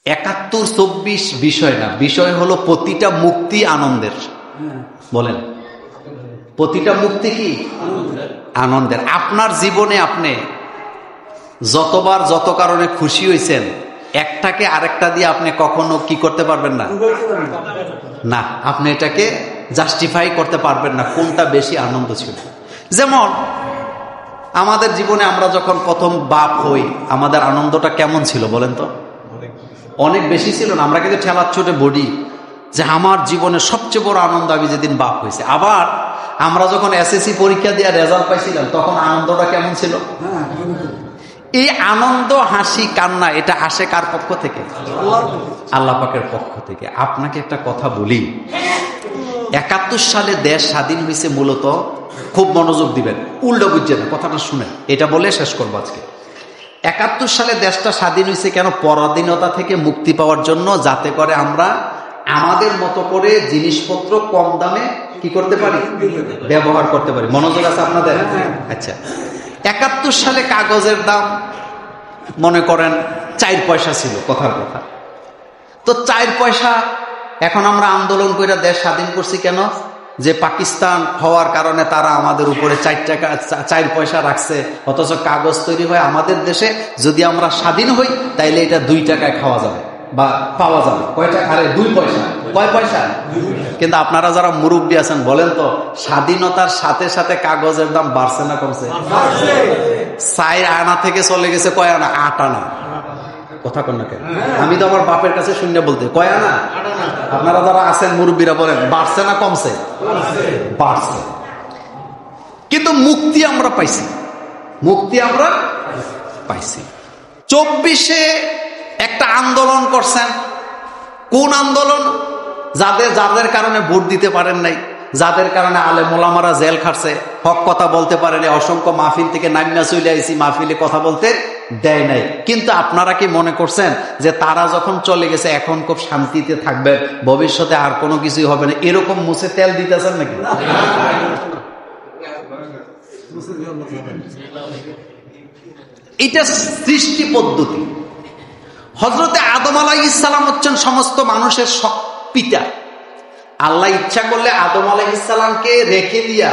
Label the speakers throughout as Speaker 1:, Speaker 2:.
Speaker 1: ৭১, ২৪ বিষয় না, বিষয় হলো প্রতিটা মুক্তি আনন্দের। বলেন, প্রতিটা মুক্তি কি আনন্দের। আপনার জীবনে আপনি যতবার যত কারণে খুশি হয়েছেন, একটাকে আরেকটা দিয়ে আপনি কখনো কি করতে পারবেন না, না, আপনি এটাকে জাস্টিফাই করতে পারবেন না কোনটা বেশি আনন্দ ছিল। যেমন আমাদের জীবনে আমরা যখন প্রথম বাপ হই, আমাদের আনন্দটা কেমন ছিল বলেন তো? অনেক বেশি ছিল না? আমরা কিন্তু ঠেলার ছোটে বডি যে আমার জীবনের সবচেয়ে বড় আনন্দ আমি যেদিন বাপ হয়েছে। আবার আমরা যখন এসএসসি পরীক্ষা দিয়ে রেজাল্ট পাইছিলাম, তখন আনন্দটা কেমন ছিল? এই আনন্দ, হাসি, কান্না এটা আসে কার পক্ষ থেকে? আল্লাহ পাকের পক্ষ থেকে। আপনাকে একটা কথা বলি, ৭১ সালে দেশ স্বাধীন হয়েছে মূলত, খুব মনোযোগ দিবেন, উল্টো বুঝছেন না, কথাটা শুনেন, এটা বলে শেষ করবো আজকে। ৭১ সালে দেশটা স্বাধীন হয়েছে কেন? পরাধীনতা থেকে মুক্তি পাওয়ার জন্য, যাতে করে আমরা আমাদের মতো করে জিনিসপত্র কম দামে কি করতে পারি, ব্যবহার করতে পারি। মনোযোগ আছে আপনাদের? আচ্ছা, ৭১ সালে কাগজের দাম মনে করেন ৪ পয়সা ছিল, কথার কথা। তো ৪ পয়সা, এখন আমরা আন্দোলন করে দেশ স্বাধীন করছি কেন? যে পাকিস্তান হওয়ার কারণে তারা আমাদের উপরে ৪ পয়সা রাখছে, অথচ কাগজ তৈরি হয় আমাদের দেশে। যদি আমরা স্বাধীন হই তাইলে এটা 2 টাকায় খাওয়া যাবে বা পাওয়া যাবে। কয় টাকা? আরে 2 পয়সা। কয় পয়সা? কিন্তু আপনারা যারা মুরব্বী আছেন বলেন তো, স্বাধীনতার সাথে সাথে কাগজের দাম বাড়ছে না কমছে? 4 আনা থেকে চলে গেছে কয় আনা? 8 আনা। কথা কন না কেন? আমি তো আমার বাপের কাছে শুনে বলতে, কয় আনা? আপনারা যারা আছেন মুরব্বীরা বলেন, বাড়ছে না কমছে? বাড়ছে। কিন্তু মুক্তি আমরা পাইছি, মুক্তি আমরা পাইছি। 24-এ একটা আন্দোলন করছেন। কোন আন্দোলন? যাদের কারণে ভোট দিতে পারেন নাই, যাদের কারণে আলেম ওলামারা জেল খাটছে, হক কথা বলতে পারেনি, অসংখ্য মাহফিল থেকে নামিয়া চলে আইছি, মাহফিলে কথা বলতে দেয় নাই। কিন্তু আপনারা কি মনে করছেন যে তারা যখন চলে গেছে এখন খুব শান্তিতে থাকবেন, ভবিষ্যতে আর কোনো কিছুই হবে না, এরকম মুছে তেল দিতেছেন নাকি? এটা সৃষ্টি পদ্ধতি। হযরতে আদম আলাইহিস সালাম হচ্ছেন সমস্ত মানুষের পিতা। আল্লাহ ইচ্ছা করলে আদম আলাইহিস সালামকে রেখে দিয়া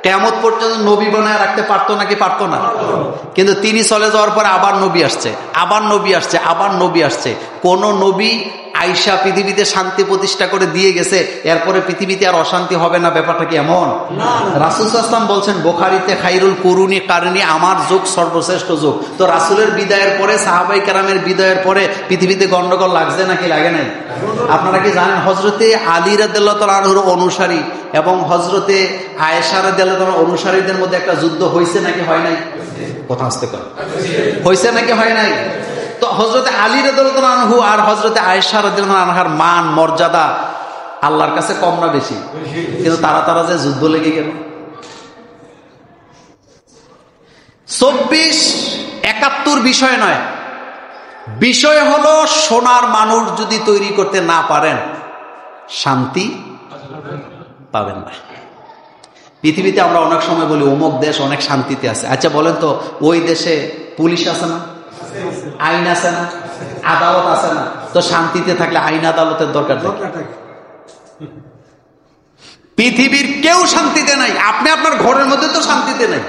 Speaker 1: কিয়ামত পর্যন্ত নবী বানায় রাখতে পারতো নাকি পারতো না? কিন্তু তিনি চলে যাওয়ার পর আবার নবী আসছে, আবার নবী আসছে, আবার নবী আসছে। কোন নবী আয়েশা পৃথিবীতে শান্তি প্রতিষ্ঠা করে দিয়ে গেছে, এরপরে পৃথিবীতে আর অশান্তি হবে না? ব্যাপারটা কি এমন? রাসূল সাল্লাল্লাহু আলাইহি ওয়াসাল্লাম বলছেন বুখারীতে, খায়রুল কুরুনি কারনি, আমার যুগ সর্বশ্রেষ্ঠ যুগ। তো রাসূলের বিদায়ের পরে, সাহাবায়ে কেরামের বিদায়ের পরে পৃথিবীতে গন্ডগোল লাগছে নাকি লাগে নাই? আপনারা কি জানেন হযরতে আলী রাদিয়াল্লাহু তাআলা আনহুর অনুসারী এবং হযরতে আয়েশা রাদিয়াল্লাহু তাআলার অনুসারীদের মধ্যে একটা যুদ্ধ হয়েছে নাকি হয় নাই? কথা আসতে কর, হয়েছে নাকি হয় নাই? তো হযরতে আলী রাদিয়াল্লাহু আনহু আর হযরতে আয়েশা রাদিয়াল্লাহু আনহার মান মর্যাদা আল্লাহর কাছে কম না বেশি? কিন্তু তারা যে যুদ্ধ লেগে গেল। 24, ৭১ বিষয় নয়, বিষয় হলো সোনার মানুষ যদি তৈরি করতে না পারেন, শান্তি পাবেন না। পৃথিবীতে আমরা অনেক সময় বলি অমুক দেশ অনেক শান্তিতে আছে। আচ্ছা বলেন তো, ওই দেশে পুলিশ আছে না, আইন আছে না, আদালত আছে না? তো শান্তিতে থাকলে আইন আদালতের দরকার নেই। পৃথিবীর কেউ শান্তিতে নাই। আপনি আপনার ঘরের মধ্যে তো শান্তিতে নাই।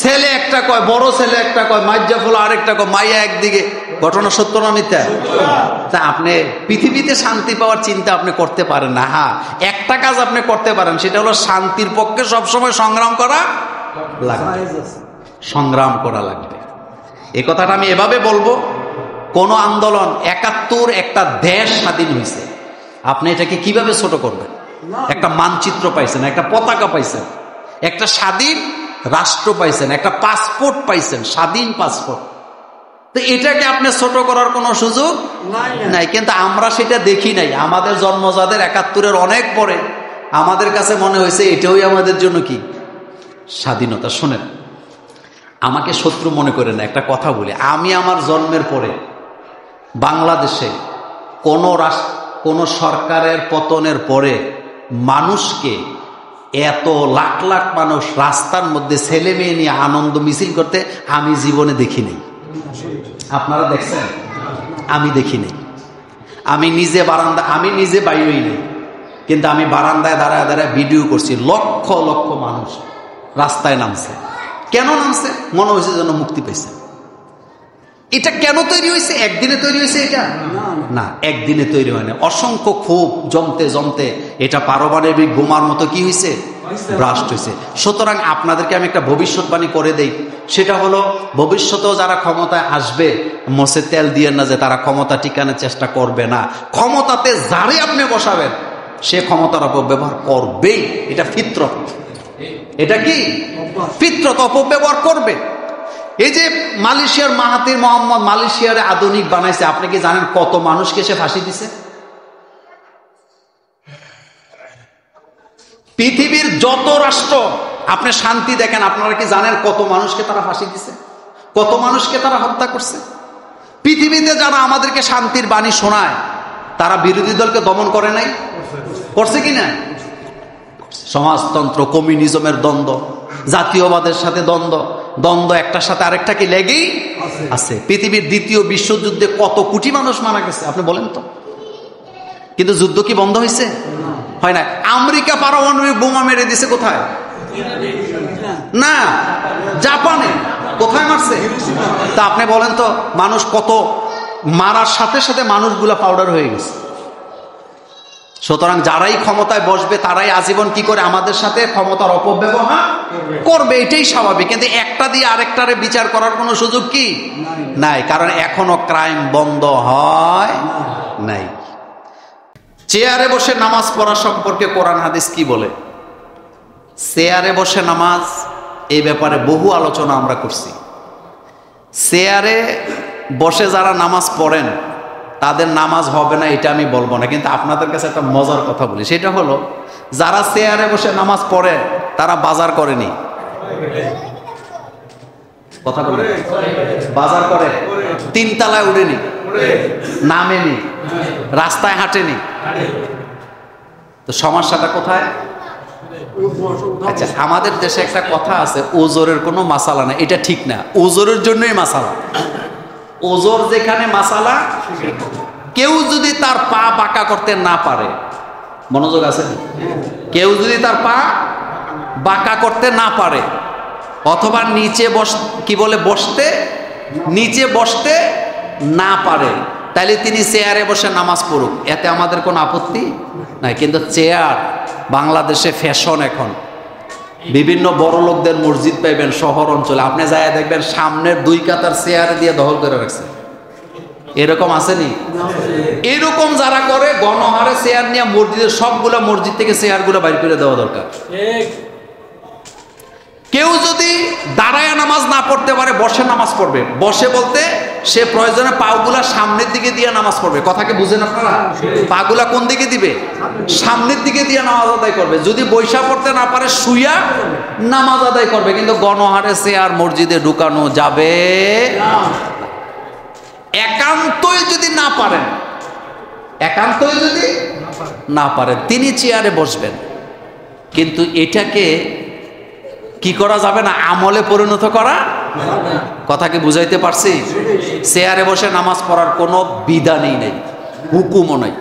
Speaker 1: ছেলে একটা কয়, বড় ছেলে একটা কয়, মাইজা ফুল আরেকটা কয়, মাইয়া একদিকে। ঘটনা সত্য না মিথ্যা? তা আপনি পৃথিবীতে শান্তি পাওয়ার চিন্তা আপনি করতে পারেন না। হ্যাঁ, একটা কাজ আপনি করতে পারেন, সেটা হলো শান্তির পক্ষে সবসময় সংগ্রাম করা লাগবে, সংগ্রাম করা লাগবে। এই কথাটা আমি এভাবে বলবো, কোন আন্দোলন ৭১ একটা দেশ স্বাধীন হয়েছে, আপনি এটাকে কিভাবে ছোট করবেন? একটা মানচিত্র পাইছেন, একটা পতাকা পাইছেন, একটা স্বাধীন রাষ্ট্র পাইছেন, একটা পাসপোর্ট পাইছেন, স্বাধীন পাসপোর্ট। তো এটাকে আপনি ছোট করার কোনো সুযোগ নাই। কিন্তু আমরা সেটা দেখি নাই। আমাদের জন্ম যাদের ৭১-এর অনেক পরে, আমাদের কাছে মনে হয়েছে এটাই আমাদের জন্য কি স্বাধীনতা। শোনেন, আমাকে শত্রু মনে করে না, একটা কথা বলি। আমি আমার জন্মের পরে বাংলাদেশে কোন সরকারের পতনের পরে মানুষকে এত লাখ লাখ মানুষ রাস্তার মধ্যে ছেলে মেয়ে নিয়ে আনন্দ মিছিল করতে আমি জীবনে দেখিনি। আপনারা দেখছেন? আমি দেখি নাই। আমি নিজে বাইরেই নেই, কিন্তু আমি বারান্দায় দাঁড়ায় দাঁড়ায় ভিডিও করছি। লক্ষ লক্ষ মানুষ রাস্তায় নামছে। কেন নামছে? মনে হয়েছে যেন মুক্তি পেয়েছে। এটা কেন তৈরি হয়েছে? একদিনে তৈরি হয়েছে এটা? না, একদিনে তৈরি হয় না। অসংখ্য ক্ষোভ জমতে জমতে এটা পারমাণবিক বোমার মতো কি হয়েছে? ব্রাস্ট হয়েছে। সুতরাং আপনাদেরকে আমি একটা ভবিষ্যৎবাণী করে দেই, সেটা হলো ভবিষ্যতেও যারা ক্ষমতায় আসবে মোষে তেল দিয়ে না যে তারা ক্ষমতা টিকানোর চেষ্টা করবে না। ক্ষমতাতে যারে আপনি বসাবেন সে ক্ষমতার অপব্যবহার করবেই। এটা ফিতরত। এটা কি ফিতরত? অপব্যবহার করবে। এই যে মালয়েশিয়ার মাহাতির মোহাম্মদ মালয়েশিয়ারে আধুনিক বানাইছে, আপনি কি জানেন কত মানুষকে সে ফাঁসি দিছে? পৃথিবীর যত রাষ্ট্র আপনি শান্তি দেখেন, আপনারা কি জানেন কত মানুষকে তারা ফাঁসি দিছে? কত মানুষকে তারা হত্যা করছে? পৃথিবীতে যারা আমাদেরকে শান্তির বাণী শোনায় তারা বিরোধী দলকে দমন করে নাই? করছে কিনা? সমাজতন্ত্র, কমিউনিজমের দ্বন্দ্ব, জাতীয়বাদের সাথে দ্বন্দ্ব একটার সাথে আরেকটা কি লেগেই আছে। পৃথিবীর দ্বিতীয় বিশ্বযুদ্ধে কত কোটি মানুষ মারা গেছে আপনি বলেন তো? কিন্তু যুদ্ধ কি বন্ধ হয়েছে? হয় না। আমেরিকা পারমাণবিক বোমা মেরে দিছে কোথায়? না, জাপানে। কোথায় মারছে? তা আপনি বলেন তো, মানুষ কত মারার সাথে সাথে মানুষগুলা পাউডার হয়ে গেছে। সুতরাং যারাই ক্ষমতায় বসবে তারাই আজীবন কি করে আমাদের সাথে ক্ষমতার অপব্যবহার করবে, এটাই স্বাভাবিক। কিন্তু একটা দিয়ে আরেকটারে বিচার করার কোনো সুযোগ কি নাই, কারণ এখনো ক্রাইম বন্ধ হয় নাই। চেয়ারে বসে নামাজ পড়া সম্পর্কে কোরআন হাদিস কি বলে? চেয়ারে বসে নামাজ, এই ব্যাপারে বহু আলোচনা আমরা করছি। চেয়ারে বসে যারা নামাজ পড়েন তাদের নামাজ হবে না এটা আমি বলবো না, কিন্তু আপনাদের কাছে একটা মজার কথা বলি। সেটা হলো, যারা চেয়ারে বসে নামাজ পড়ে তারা বাজার করেনি। কথা বলে বাজার করে, তিনতলায় উঠেনি, নামেনি, রাস্তায় হাঁটেনি। তো সমস্যাটা কোথায়? আচ্ছা, আমাদের দেশে একটা কথা আছে, ওজোরের কোনো মাসালা না। এটা ঠিক না, ওজোরের জন্যই মাসালা। ওজোর যেখানে মাসালা, কেউ যদি তার পা বাঁকা করতে না পারে, মনোযোগ আছে, কেউ যদি তার পা বাঁকা করতে না পারে অথবা নিচে নিচে বসতে না পারে, তাহলে তিনি চেয়ারে বসে নামাজ পড়ুক, এতে আমাদের কোনো আপত্তি নাই। কিন্তু চেয়ার বাংলাদেশে ফ্যাশন। এখন বিভিন্ন বড় লোকদের মসজিদ পাইবেন শহর অঞ্চলে, আপনি যাই দেখবেন সামনের 2 কাতার চেয়ারে দিয়ে দখল করে রাখছে। এরকম আসেনি? এরকম যারা করে গণহারে চেয়ার নিয়ে মসজিদের সবগুলা মসজিদ থেকে চেয়ারগুলো বাইর করে দেওয়া দরকার। কেউ যদি দাঁড়ায় নামাজ না পড়তে পারে বসে নামাজ পড়বে। বসে বলতে সে প্রয়োজনে পাগুলা সামনের দিকে দিয়ে নামাজ পড়বে। কথাকে বুঝেন আপনারা? পাগুলা কোন দিকে দিবে? সামনের দিকে দিয়ে নামাজ আদায় করবে। যদি বৈশা পড়তে না পারে শুইয়া নামাজ আদায় করবে। কিন্তু গণহারে চেয়ার মসজিদে ঢুকানো যাবে একান্তই যদি না পারেন, একান্তই যদি না পারেন তিনি চেয়ারে বসবেন। কিন্তু এটাকে কি করা যাবে না, আমলে পরিণত করা। কথা কি বুঝাইতে পারছি? চেয়ারে বসে নামাজ পড়ার কোনো বিধানই নেই, হুকুমও নাই।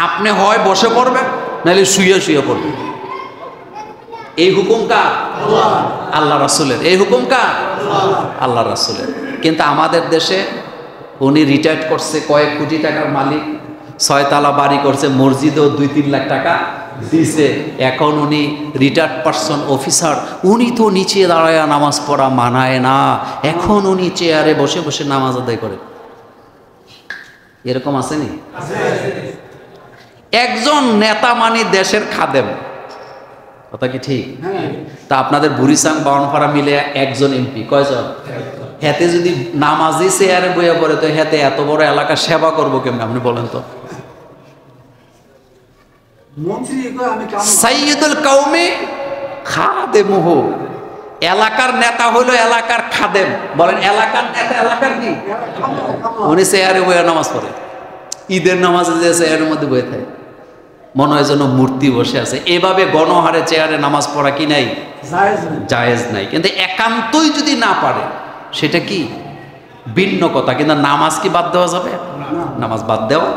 Speaker 1: আপনি হয় বসে পড়বেন, নাহলে শুয়ে শুয়ে পড়বেন। এই হুকুম কার? আল্লাহ রাসূলের। এই হুকুম কার? আল্লাহ রাসূলের। কিন্তু আমাদের দেশে উনি রিটায়ার্ড করছে, কয়েক কোটি টাকার মালিক, 6 তলা বাড়ি করছে, মসজিদেও 2-3 লাখ টাকা দিছে। এখন উনি রিটায়ার্ড পারসন অফিসার, উনি তো নিচে দাঁড়ায় নামাজ পড়া মানায় না, এখন উনি চেয়ারে বসে বসে নামাজ আদায় করে। এরকম আসেনি? একজন নেতা মানে দেশের খাদেম। কথা কি ঠিক? তা আপনাদের বুড়িসাং বাউনপাড়া মিলে একজন এমপি, কয়জন? হেতে যদি নামাজি চেয়ারে বইয়া পড়ে তো হেতে এত বড় এলাকা সেবা করবো কেমন আপনি বলেন তো? সাইয়্যিদুল কওমি খাদেমুহু, এলাকার নেতা হলো এলাকার খাদেম। বলেন এলাকার নেতা এলাকার কি? উনি চেয়ারে বইয়া নামাজ পড়ে। ঈদের নামাজে যে চেয়ারের মধ্যে বয়ে থাকে, মনে হয় যেন মূর্তি বসে আছে। এভাবে গণহারে চেয়ারে নামাজ পড়া কি নাই? জায়েজ নাই। কিন্তু একান্তই যদি না পারে সেটা কি ভিন্ন কথা, কিন্তু নামাজ কি বাদ দেওয়া যাবে? নামাজ বাদ দেওয়া